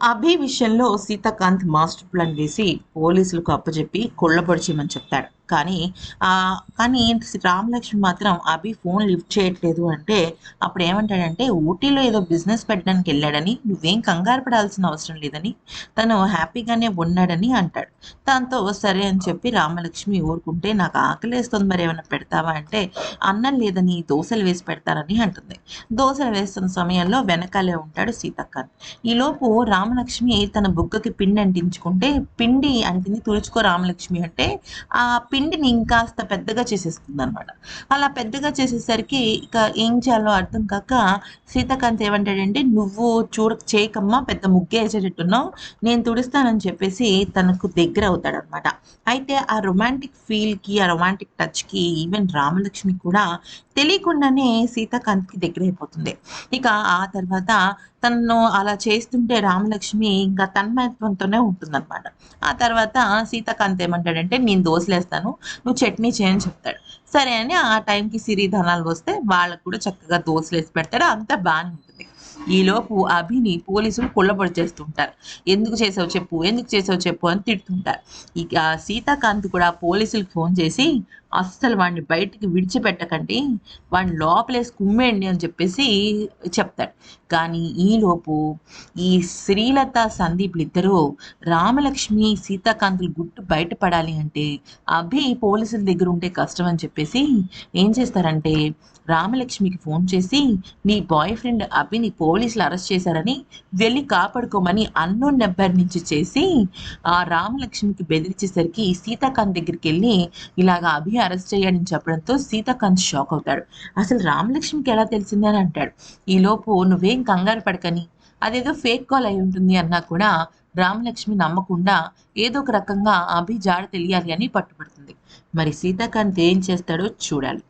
అభి విషయంలో Seethakanth master plan వేసి పోలీసులకు అప్పచెప్పి కొల్లబొడిచేయమని చెప్తాడు. కానీ రామలక్ష్మి మాత్రం అభి ఫోన్ లిఫ్ట్ చేయట్లేదు అంటే అప్పుడు ఏమంటాడంటే ఊటీలో ఏదో బిజినెస్ పెట్టడానికి వెళ్ళాడని, నువ్వేం కంగారు పడాల్సిన అవసరం లేదని, తను హ్యాపీగానే ఉన్నాడని అంటాడు. దాంతో సరే అని చెప్పి రామలక్ష్మి ఊరుకుంటే నాకు ఆకలేస్తుంది మరి ఏమైనా పెడతావా అంటే అన్నం లేదని దోశలు వేసి పెడతానని అంటుంది. దోశలు వేస్తున్న సమయంలో వెనకాలే ఉంటాడు సీతాకాంత్. ఈలోపు రామలక్ష్మి తన బుగ్గకి పిండి అంటించుకుంటే, పిండి అంటింది తుడుచుకో రామలక్ష్మి అంటే, ఆ పిండిని ఇంకాస్త పెద్దగా చేసేస్తుందనమాట. అలా పెద్దగా చేసేసరికి ఇక ఏం చేయాలో అర్థం కాక సీతాకాంత్ ఏమంటాడంటే, "నువ్వు చేయకమ్మా పెద్ద ముగ్గేసేటట్టున్నావు. నేను తుడుస్తానని" చెప్పేసి తనకు దగ్గరవుతాడనమాట. అయితే ఆ రొమాంటిక్ ఫీల్‌కి, ఆ రొమాంటిక్ టచ్‌కి ఈవెన్ రామలక్ష్మి కూడా తెలియకుండానే సీతాకాంత్‌కి దగ్గరైపోతుంది. ఇక ఆ తర్వాత తనను అలా చేస్తుంటే రామలక్ష్మి ఇంకా తన్మయత్వంతోనే ఉంటుందనమాట. ఆ తర్వాత సీతాకాంత్ ఏమంటాడంటే, "నేను దోసలేస్తాను. నువ్వు చట్నీ చెయని" చెప్తాడు. సరే అని ఆ టైంకి సిరిధనాలు వస్తే వాళ్ళకి కూడా చక్కగా దోసలేసి పెడతాడు. అంతా బానే ఉంటుంది. ఈలోపు అభిని పోలీసులు కొల్లబొడిచేస్తుంటారు. "ఎందుకు చేసావు చెప్పు? ఎందుకు చేసావు చెప్పు?" అని తిడుతుంటారు. ఇక సీతాకాంత్ కూడా పోలీసులకి ఫోన్ చేసి, "అస్సలు వాడిని బయటికి విడిచిపెట్టకండి. వాడిని లోపలేసి కుమ్మేయండి" అని చెప్పేసి చెప్తాడు. కానీ ఈలోపు ఈ శ్రీలత, సందీప్‌లిద్దరూ రామలక్ష్మి, సీతాకాంతుల గుట్టు బయటపడాలి అంటే అభి పోలీసుల దగ్గర ఉంటే కష్టం అని చెప్పేసి ఏం చేస్తారంటే రామలక్ష్మికి ఫోన్ చేసి, "నీ బాయ్ ఫ్రెండ్ అభిని పోలీసులు అరెస్ట్ చేశారని వెళ్లి కాపాడుకోమని" అన్నోన్ నంబర్ నుంచి చేసి ఆ రామలక్ష్మికి బెదిరించేసరికి సీతాకాంత్ దగ్గరికెళ్ళి ఇలాగ అభి అరెస్ట్ అయ్యాడని చెప్పడంతో సీతాకాంత్ షాక్ అవుతాడు. "అసలు రామలక్ష్మికి ఎలా తెలిసింది" అని అంటాడు. ఈలోపు "నువ్వేం కంగారు పడకని, అదేదో ఫేక్ కాల్ అయి ఉంటుంది" అన్నా కూడా రామలక్ష్మి నమ్మకుండా ఏదో ఒక రకంగా అభి జాడ తెలియాలి అని పట్టుబడుతుంది. మరి సీతాకాంత్ ఏం చేస్తాడో చూడాలి.